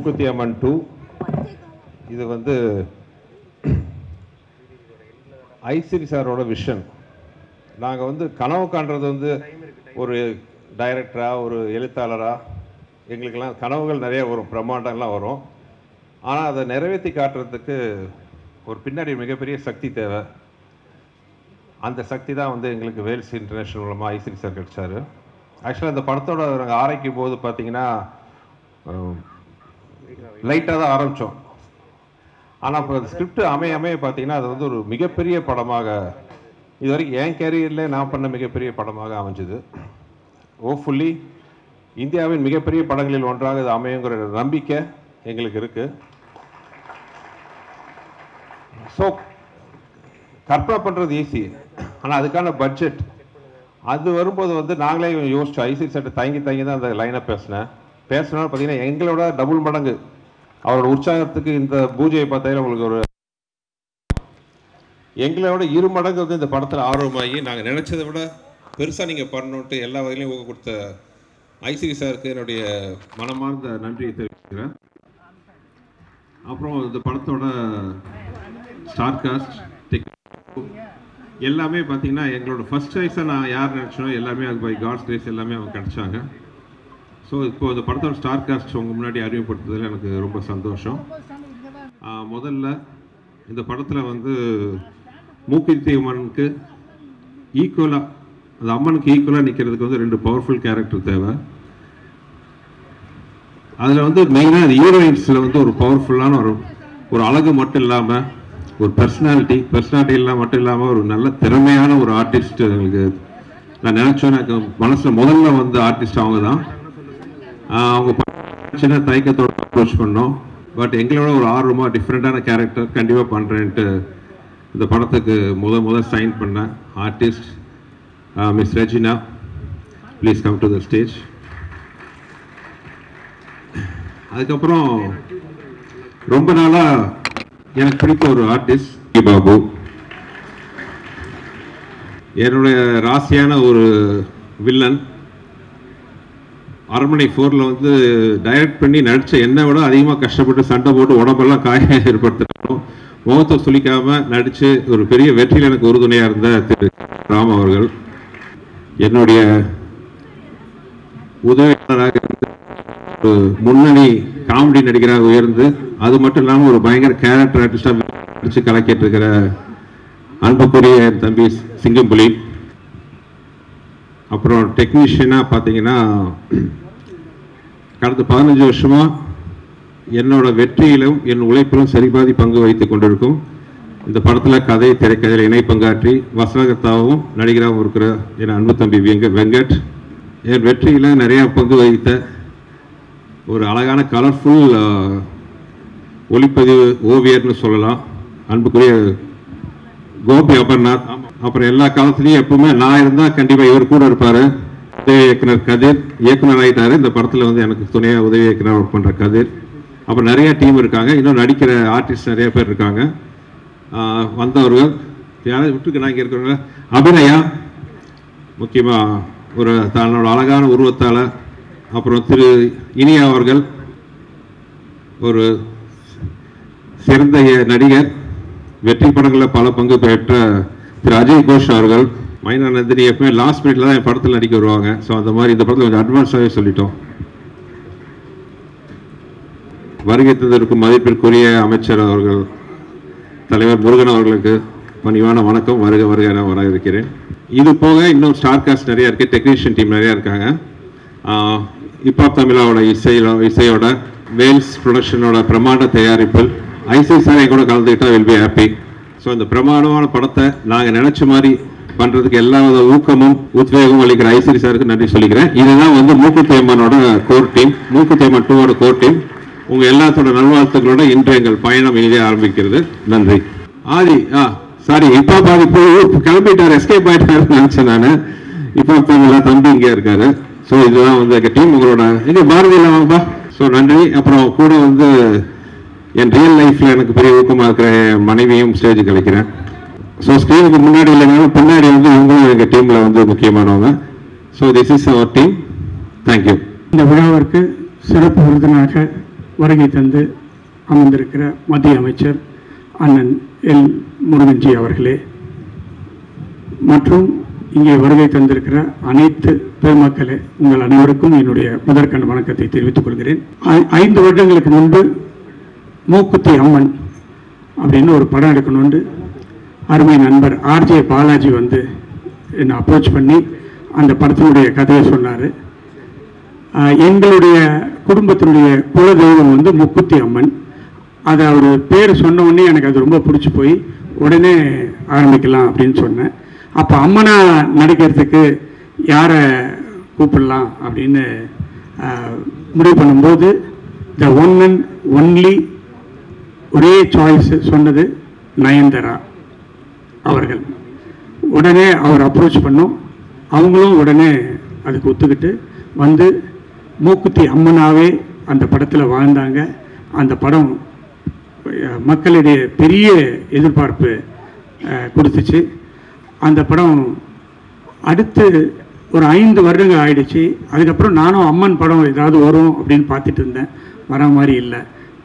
மூக்குத்தி அம்மன் 2 இது வந்து ஐசிரி சாரோட விஷன். நாங்கள் வந்து கனவு காண்றது வந்து ஒரு டைரக்டராக ஒரு எழுத்தாளராக எங்களுக்கெல்லாம் கனவுகள் நிறைய வரும், பிரம்மாண்டம்லாம் வரும். ஆனால் அதை நிறைவேற்றி காட்டுறதுக்கு ஒரு பின்னாடி மிகப்பெரிய சக்தி தேவை. அந்த சக்தி தான் வந்து எங்களுக்கு வேல்ஸ் இன்டர்நேஷ்னல் மூலமாக ஐசிரி சார் கிடைச்சாரு. ஆக்சுவலாக இந்த படத்தோட நாங்கள் ஆரம்பிக்கும் போது பார்த்தீங்கன்னா லைட்டாக தான் ஆரம்பித்தோம். ஆனால் இப்போ ஸ்கிரிப்ட் அமைய பார்த்தீங்கன்னா அது வந்து ஒரு மிகப்பெரிய படமாக இது வரைக்கும் என் கேரியரில் நான் பண்ண மிகப்பெரிய படமாக அமைஞ்சுது. ஹோப்ஃபுல்லி இந்தியாவின் மிகப்பெரிய படங்களில் ஒன்றாக இது அமையுங்கிற நம்பிக்கை எங்களுக்கு இருக்குது. ஸோ கற்பனை பண்ணுறது ஈஸி, ஆனால் அதுக்கான பட்ஜெட் அது வரும்போது வந்து நாங்களே யோசிச்சோம். ஐசிரி சார்ட்ட தயங்கி தான் அந்த லைனை பேசினேன். பார்த்தீங்கன்னா எங்களோட டபுள் மடங்கு அவரோட உற்சாகத்துக்கு இந்த பூஜையை பார்த்தாலும் உங்களுக்கு ஒரு எங்களோட 2 மடங்கு வந்து இந்த படத்தில் ஆர்வமாகி நாங்கள் நினச்சதை விட பெருசாக நீங்கள் பண்ணணுன்ட்டு எல்லா வகையிலையும் ஊக்க கொடுத்த ஐசிரி சாருக்கு என்னுடைய மனமார்ந்த நன்றியை தெரிவிக்கிறேன். அப்புறம் இந்த படத்தோட ஸ்டார் காஸ்ட் எல்லாமே பார்த்தீங்கன்னா எங்களோட ஃபர்ஸ்ட் சாய்ஸாக நான் யார் நினச்சனோ எல்லாமே அது பை காட்ஸ் கிரேஸ் எல்லாமே அவங்க கிடச்சாங்க. ஸோ இப்போ இந்த படத்தோட ஸ்டார் காஸ்ட் உங்கள் முன்னாடி அறிமுகப்படுத்துறதுல எனக்கு ரொம்ப சந்தோஷம். முதல்ல இந்த படத்தில் வந்து மூக்குத்தி அம்மனுக்கு ஈக்குவலாக அந்த அம்மனுக்கு ஈக்குவலாக நிற்கிறதுக்கு வந்து 2 பவர்ஃபுல் கேரக்டர் தேவை. அதில் வந்து மெயினாக அந்த ஹீரோயின்ஸில் வந்து ஒரு பவர்ஃபுல்லான ஒரு அழகு மட்டும் இல்லாமல் ஒரு பர்சனாலிட்டி இல்லாமல் மட்டும் இல்லாமல் ஒரு நல்ல திறமையான ஒரு ஆர்டிஸ்ட் எங்களுக்கு நான் நினச்சோம். எனக்கு மனசில் முதல்ல வந்து ஆர்டிஸ்ட் அவங்க தான். அவங்க சின்ன தயக்கத்தோடு அப்ரோச் பண்ணோம். பட் எங்களோட ஒரு ஆர்வமாக டிஃப்ரெண்ட்டான கேரக்டர் கண்டிப்பாக பண்ணுறேன்ட்டு இந்த படத்துக்கு முதல் சைன் பண்ண artist miss Regina, please come to the stage. அதுக்கப்புறம் ரொம்ப நாளாக எனக்கு பிடித்த ஒரு ஆர்டிஸ்ட் பாபு. என்னுடைய ராசியான ஒரு வில்லன். அரண்மனை 4ல் வந்து டைரக்ட் பண்ணி நடித்த என்னை விட அதிகமாக கஷ்டப்பட்டு சண்டை போட்டு உடம்பெல்லாம் காய ஏற்படுத்தணும், முகத்தை சுளிக்காமல் நடித்து ஒரு பெரிய வெற்றியில் எனக்கு உறுதுணையாக இருந்த திரு ராம் அவர்கள். என்னுடைய உதவியாளராக ஒரு முன்னணி காமெடி நடிகராக உயர்ந்து அது மட்டும் இல்லாமல் ஒரு பயங்கர கேரக்டர் ஆர்டிஸ்டாக நடித்து கலக்கிட்டு இருக்கிற அன்புக்குரிய என் தம்பி சிங்கம்புலி. அப்புறம் டெக்னீஷியனாக பார்த்தீங்கன்னா கடந்த 15 வருஷமாக என்னோட வெற்றியிலும் என் உழைப்பிலும் சரிபாதி பங்கு வைத்து கொண்டிருக்கும் இந்த படத்தில் கதை திரைக்கதையில் இணை பங்காற்றி வசனகர்த்தாவும் நடிகராகவும் இருக்கிற என் அன்பு தம்பி வெங்கட். என் வெற்றியில் நிறையா பங்கு வகித்த ஒரு அழகான கலர்ஃபுல் ஒளிப்பதிவு ஓவியர்னு சொல்லலாம் அன்புக்குரிய கோபி அபர்நாத். அப்புறம் எல்லா காலத்துலேயும் எப்பவுமே நான் இருந்தால் கண்டிப்பாக இவர் கூட இருப்பார். உதவி இயக்குனர் கதிர் இயக்குனர் ஆகிட்டார். இந்த படத்தில் வந்து எனக்கு துணையாக உதவி இயக்குனர் ஒர்க் பண்ணுற கதிர். அப்புறம் நிறைய டீம் இருக்காங்க, இன்னும் நடிக்கிற ஆர்டிஸ்ட் நிறைய பேர் இருக்காங்க. வந்தவர்கள் யாராவது விட்டுருக்கு நான் இங்கே இருக்கிறவங்க அபிநயா முக்கியமாக ஒரு தன்னோட அழகான உருவத்தால். அப்புறம் திரு இனியா அவர்கள் ஒரு சிறந்த நடிகர், வெற்றி படங்களில் பல பங்கு பெற்ற திரு அஜய் கோஷ் அவர்கள். மைனா நந்தினி எப்பவுமே லாஸ்ட் மினிட்ல தான் என் படத்தில் நடிக்க வருவாங்க. ஸோ அந்த மாதிரி இந்த படத்தில் கொஞ்சம் அட்வான்ஸாகவே சொல்லிட்டோம். வருகை தந்திருக்கும் மதிப்பிற்குரிய அமைச்சர் அவர்கள் தலைவர் முருகன் அவர்களுக்கு பணிவான வணக்கம், வருக என வர இருக்கிறேன். இது போக இன்னும் ஸ்டார் காஸ்ட் நிறையா இருக்குது, டெக்னீஷியன் டீம் நிறையா இருக்காங்க. ஹிப்ஹாப் தமிழாவோட இசையோட வேல்ஸ் ப்ரொடக்ஷனோட பிரமாண்ட தயாரிப்பில் ஐசிரி சாரை கூட கலந்துக்கிட்டால் வில் பி ஹாப்பி. ஸோ இந்த பிரமாண்டமான படத்தை நாங்கள் நினச்ச மாதிரி பண்ணுறதுக்கு எல்லா வித ஊக்கமும் உத்வேகமும் அளிக்கிற ஐசிரி சாருக்கு நன்றி சொல்லிக்கிறேன். இதுதான் வந்து மூக்குத்தி அம்மனோட core team, Mookuthi Amman 2ஓட core team. உங்கள் எல்லாத்தோட நல்வாழ்த்துக்களோட இன்று எங்கள் பயணம் இனிதே ஆரம்பிக்கிறது. நன்றி. ஆதி சாரி இப்போ பாதி போய் கிளம்பிட்டார், எஸ்கேப் ஆகிட்டாருன்னு நினச்சேன் நான். இப்போ தம்பி இங்கே இருக்காரு. ஸோ இதுதான் வந்து எங்கள் டீம். உங்களோட இங்கே பாரதி இல்லாமப்பா. ஸோ நன்றி. அப்புறம் கூட வந்து என் ரியல் லைஃப்பில் எனக்கு பெரிய ஊக்கமாக இருக்கிற என் மனைவியும் ஸ்டேஜுக்கு அழைக்கிறேன். ஸோ ஸ்க்ரீனுக்கு முன்னாடி இல்லைனாலும் பின்னாடி வந்து இவங்களும் எங்கள் டீமில் வந்து முக்கியமானவங்க. So this is our team. Thank you. இந்த விழாவிற்கு சிறப்பு விருந்தினராக வருகை தந்து அமர்ந்திருக்கிற மத்திய அமைச்சர் அண்ணன் எல் முருகன்ஜி அவர்களே மற்றும் இங்கே வருகை தந்திருக்கிற அனைத்து பெருமக்களே, உங்கள் அனைவருக்கும் என்னுடைய முதற்கண் வணக்கத்தை தெரிவித்துக் கொள்கிறேன். 5 வருடங்களுக்கு முன்பு மூக்குத்தி அம்மன் அப்படின்னு ஒரு படம் எடுக்கணும்னு அருமை நண்பர் ஆர்ஜே பாலாஜி வந்து என்னை அப்ரோச் பண்ணி அந்த படத்தினுடைய கதையை சொன்னார். எங்களுடைய குடும்பத்தினுடைய குலதெய்வம் வந்து மூக்குத்தி அம்மன். அதை அவர் பேர் சொன்ன உடனே எனக்கு அது ரொம்ப பிடிச்சி போய் உடனே ஆரம்பிக்கலாம் அப்படின்னு சொன்னேன். அப்போ அம்மனா நடிக்கிறதுக்கு யாரை கூப்பிடலாம் அப்படின்னு முடிவு பண்ணும்போது த ஒன் அண்ட் ஒன்லி ஒரே சாய்ஸ் சொன்னது நயன்தாரா அவர்கள். உடனே அவர் அப்ரோச் பண்ணோம். அவங்களும் உடனே அதுக்கு ஒத்துக்கிட்டு வந்து மூக்குத்தி அம்மனாவே அந்த படத்தில் வாழ்ந்தாங்க. அந்த படம் மக்களிடையே பெரிய எதிர்பார்ப்பு கொடுத்துச்சு. அந்த படம் அடுத்து ஒரு 5 வருடங்கள் ஆயிடுச்சு. அதுக்கப்புறம் நானும் அம்மன் படம் ஏதாவது வரும் அப்படின்னு பார்த்துட்டு இருந்தேன். வர மாதிரி இல்லை.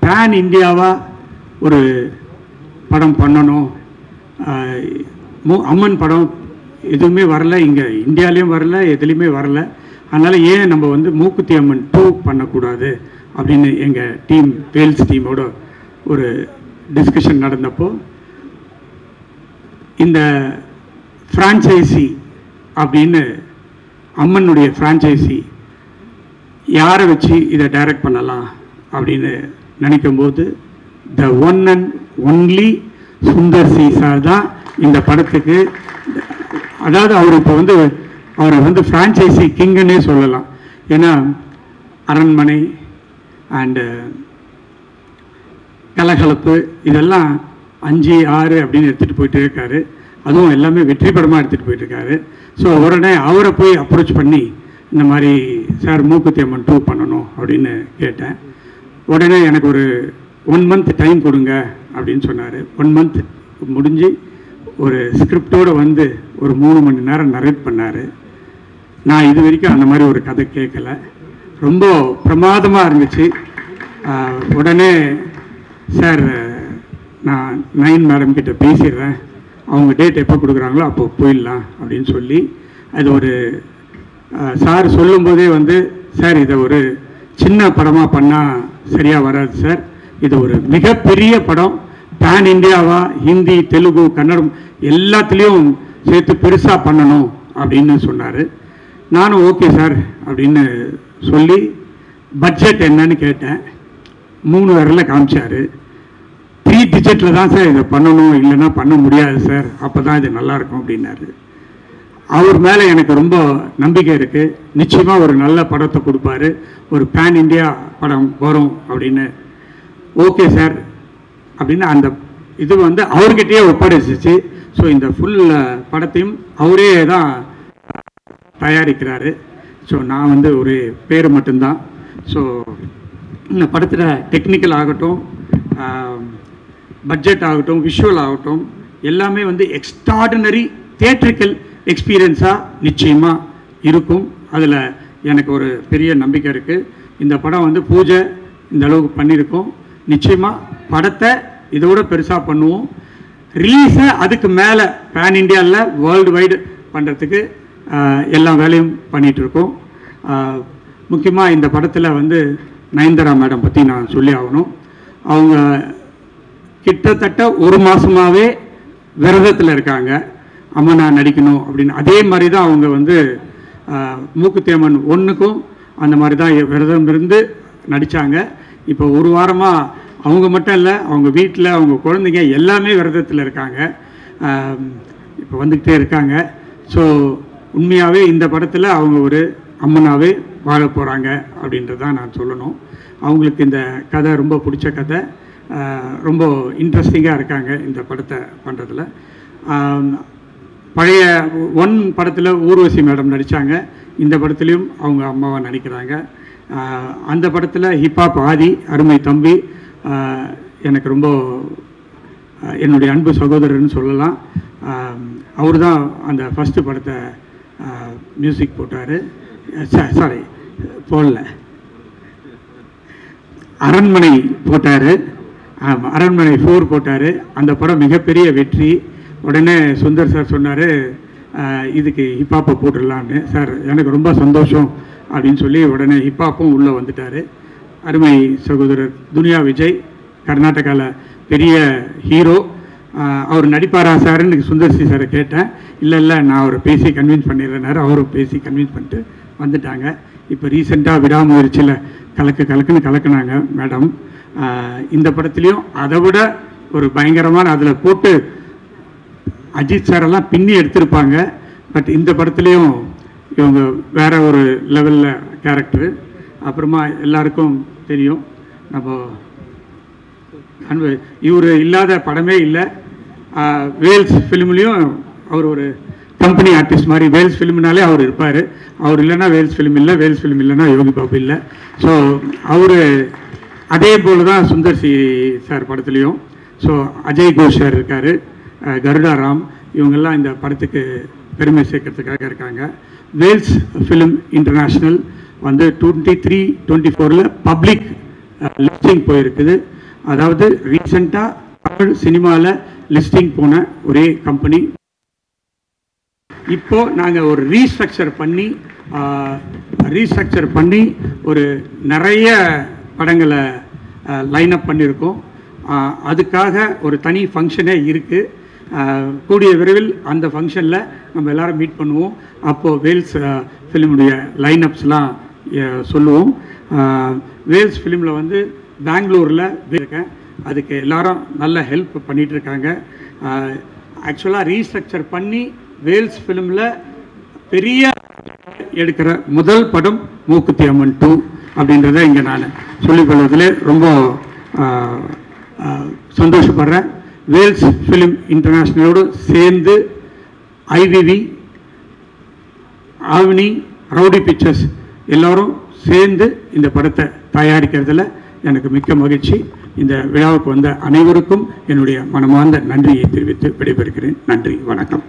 பேன் இந்தியாவாக ஒரு படம் பண்ணணும். அம்மன் படம் எதுவுமே வரல, இங்கே இந்தியாலேயும் வரல, எதுலேயுமே வரல. அதனால் ஏன் நம்ம வந்து மூக்குத்தி அம்மன் 2 பண்ணக்கூடாது அப்படின்னு எங்கள் டீம் வேல்ஸ் டீமோட ஒரு டிஸ்கஷன் நடந்தப்போ இந்த ஃப்ரான்ச்சைசி அப்படின்னு அம்மனுடைய ஃப்ரான்ச்சைசி யாரை வச்சு இதை டைரக்ட் பண்ணலாம் அப்படின்னு நினைக்கும்போது the one and only Sundar C sir தான் இந்த படத்துக்கு, அதாவது அவர் இப்போ வந்து அவரை வந்து ஃப்ரான்ச்சைசி கிங்குன்னே சொல்லலாம். ஏன்னா அரண்மனை அண்டு கலகலப்பு இதெல்லாம் 5, 6 அப்படின்னு எடுத்துகிட்டு போயிட்டு இருக்காரு. அதுவும் எல்லாமே வெற்றி படமாக எடுத்துகிட்டு போயிட்டுருக்காரு. ஸோ உடனே அவரை போய் அப்ரோச் பண்ணி இந்த மாதிரி சார் மூக்குத்தி அம்மன் 2 பண்ணணும் அப்படின்னு கேட்டேன். உடனே எனக்கு ஒரு 1 மந்த் டைம் கொடுங்க அப்படின்னு சொன்னார். 1 மந்த் முடிஞ்சு ஒரு ஸ்கிரிப்டோடு வந்து ஒரு 3 மணி நேரம் நரேட் பண்ணார். நான் இது வரைக்கும் அந்த மாதிரி ஒரு கதை கேட்கல. ரொம்ப பிரமாதமாக இருந்துச்சு. உடனே சார் நான் நயன் மேடம் கிட்ட பேசிடுறேன், அவங்க டேட் எப்போ கொடுக்குறாங்களோ அப்போ போயிடலாம் அப்படின்னு சொல்லி அது ஒரு சார் சொல்லும்போதே வந்து சார் இதை ஒரு சின்ன படமாக பண்ணால் சரியாக வராது சார், இது ஒரு மிகப்பெரிய படம், பேன் இந்தியாவா ஹிந்தி தெலுங்கு கன்னடம் எல்லாத்துலேயும் சேர்த்து பெருசாக பண்ணணும் அப்படின்னு சொன்னார். நானும் ஓகே சார் அப்படின்னு சொல்லி பட்ஜெட் என்னன்னு கேட்டேன். 3 விரலில் காமிச்சார். 3 டிஜிட்டில் தான் சார் இதை பண்ணணும், இல்லைன்னா பண்ண முடியாது சார், அப்போ தான் இது நல்லாயிருக்கும் அப்படின்னாரு. அவர் மேலே எனக்கு ரொம்ப நம்பிக்கை இருக்குது. நிச்சயமாக ஒரு நல்ல படத்தை கொடுப்பாரு, ஒரு பேன் இந்தியா படம் வரும் அப்படின்னு. ஓகே சார் அப்படின்னு அந்த இது வந்து அவர்கிட்டயே ஒப்படைச்சிச்சு. ஸோ இந்த ஃபுல் படத்தையும் அவரே தான் தயாரிக்கிறாரு. ஸோ நான் வந்து ஒரு பேர் மட்டும்தான். ஸோ இந்த படத்தில் டெக்னிக்கல் ஆகட்டும், பட்ஜெட் ஆகட்டும், விஷுவல் ஆகட்டும், எல்லாமே வந்து எக்ஸ்ட்ராடினரி தியேட்ரிக்கல் எக்ஸ்பீரியன்ஸாக நிச்சயமாக இருக்கும். அதில் எனக்கு ஒரு பெரிய நம்பிக்கை இருக்குது. இந்த படம் வந்து பூஜை இந்த அளவுக்கு பண்ணியிருக்கோம். நிச்சயமாக படத்தை இதோட பெருசாக பண்ணுவோம். ரிலீஸை அதுக்கு மேலே பேன் இண்டியாவில் வேர்ல்டு வைடு பண்ணுறதுக்கு எல்லா வேலையும் பண்ணிகிட்ருக்கோம். முக்கியமாக இந்த படத்தில் வந்து நயன்தாரா மேடம் பற்றி நான் சொல்லி ஆகணும். அவங்க கிட்டத்தட்ட 1 மாதமாகவே விரதத்தில் இருக்காங்க, அம்மனா நடிக்கணும் அப்படின்னு. அதே மாதிரி தான் அவங்க வந்து மூக்குத்தி அம்மன் 1க்கும் அந்த மாதிரி தான் விரதம் இருந்து நடித்தாங்க. இப்போ 1 வாரமாக அவங்க மட்டும் இல்லை, அவங்க வீட்டில் அவங்க குழந்தைங்க எல்லாமே விரதத்தில் இருக்காங்க, இப்போ வந்துக்கிட்டே இருக்காங்க. ஸோ உண்மையாகவே இந்த படத்தில் அவங்க ஒரு அம்மனாவே வாழ போகிறாங்க அப்படின்றதான் நான் சொல்லணும். அவங்களுக்கு இந்த கதை ரொம்ப பிடிச்ச கதை, ரொம்ப இன்ட்ரெஸ்டிங்காக இருக்காங்க இந்த படத்தை பண்ணுறதுல. பழைய 1 படத்தில் ஊர்வசி மேடம் நடித்தாங்க, இந்த படத்துலேயும் அவங்க அம்மாவை நடிக்கிறாங்க. அந்த படத்தில் ஹிப்ஹாப் ஆதி அருமை தம்பி எனக்கு ரொம்ப என்னுடைய அன்பு சகோதரர்னு சொல்லலாம். அவர் தான் அந்த ஃபஸ்ட்டு படத்தை மியூசிக் போட்டார், சாரி போடல. அரண்மனை போட்டார், அரண்மனை 4 போட்டார். அந்த படம் மிகப்பெரிய வெற்றி. உடனே சுந்தர் சார் சொன்னார், இதுக்கு ஹிப்ஹாப்பை போட்டுடலான்னு. சார் எனக்கு ரொம்ப சந்தோஷம் அப்படின்னு சொல்லி உடனே ஹிப்ஹாப்பும் உள்ளே வந்துட்டார். அருமை சகோதரர் துனியா விஜய், கர்நாடகாவில் பெரிய ஹீரோ. அவர் நடிப்பாரா சார்ன்னு சுந்தர்சி சாரை கேட்டேன். இல்லை நான் அவரை பேசி கன்வின்ஸ் பண்ணிடுறேனாரு. அவரும் பேசி கன்வின்ஸ் பண்ணிட்டு வந்துட்டாங்க. இப்போ ரீசெண்டாக விடாமுயற்சியில் கலக்குன்னு கலக்குனாங்க மேடம். இந்த படத்துலேயும் அதை விட ஒரு பயங்கரமான அதில் போட்டு அஜித் சாரெல்லாம் பின்னி எடுத்திருப்பாங்க. பட் இந்த படத்துலேயும் இவங்க வேற ஒரு லெவலில் கேரக்டரு. அப்புறமா எல்லாருக்கும் தெரியும், நம்ம இவர் இல்லாத படமே இல்லை. வேல்ஸ் ஃபிலிம்லேயும் அவர் ஒரு கம்பெனி ஆர்டிஸ்ட் மாதிரி. வேல்ஸ் ஃபிலிம்னாலே அவர் இருப்பார். அவர் இல்லைன்னா வேல்ஸ் ஃபிலிம் இல்லை, வேல்ஸ் ஃபிலிம் இல்லைன்னா யோகி பாபு இல்லை. ஸோ அவர் அதே போல் தான் சுந்தர்சி சார் படத்துலேயும். ஸோ அஜய் கோஷ் சார் இருக்கார், கருடா ராம், இவங்கெல்லாம் இந்த படத்துக்கு பெருமை சேர்க்கறதுக்காக இருக்காங்க. வேல்ஸ் ஃபிலிம் இன்டர்நேஷ்னல் வந்து 23-24 பப்ளிக் லிஸ்டிங் போயிருக்குது. அதாவது ரீசெண்டாக தமிழ் சினிமாவில் லிஸ்டிங் போன ஒரே கம்பெனி. இப்போது நாங்கள் ஒரு ரீஸ்ட்ரக்சர் பண்ணி ஒரு நிறைய படங்களை லைனப் பண்ணியிருக்கோம். அதுக்காக ஒரு தனி ஃபங்க்ஷனே இருக்குது. கூடிய விரைவில் அந்த ஃபங்க்ஷனில் நம்ம எல்லோரும் மீட் பண்ணுவோம். அப்போது வேல்ஸ் ஃபிலிமுடைய லைனப்ஸ்லாம் சொல்லுவோம். வேல்ஸ் ஃபிலிமில் வந்து பெங்களூரில் இருக்கேன். அதுக்கு எல்லாரும் நல்ல ஹெல்ப் பண்ணிகிட்ருக்காங்க. ஆக்சுவலாக ரீஸ்ட்ரக்சர் பண்ணி வேல்ஸ் ஃபிலிமில் பெரிய எடுக்கிற முதல் படம் மூக்குத்தி அம்மன் 2 அப்படின்றத இங்கே நான் சொல்லிக்கொள்வதில் ரொம்ப சந்தோஷப்படுறேன். வேல்ஸ் ஃபிலிம் இன்டர்நேஷ்னலோடு சேர்ந்து ஐவிவி, ஆவினி, ரவுடி பிக்சர்ஸ் எல்லோரும் சேர்ந்து இந்த படத்தை தயாரிக்கிறதுல எனக்கு மிக்க மகிழ்ச்சி. இந்த விழாவுக்கு வந்த அனைவருக்கும் என்னுடைய மனமார்ந்த நன்றியை தெரிவித்து விடைபெறுகிறேன். நன்றி, வணக்கம்.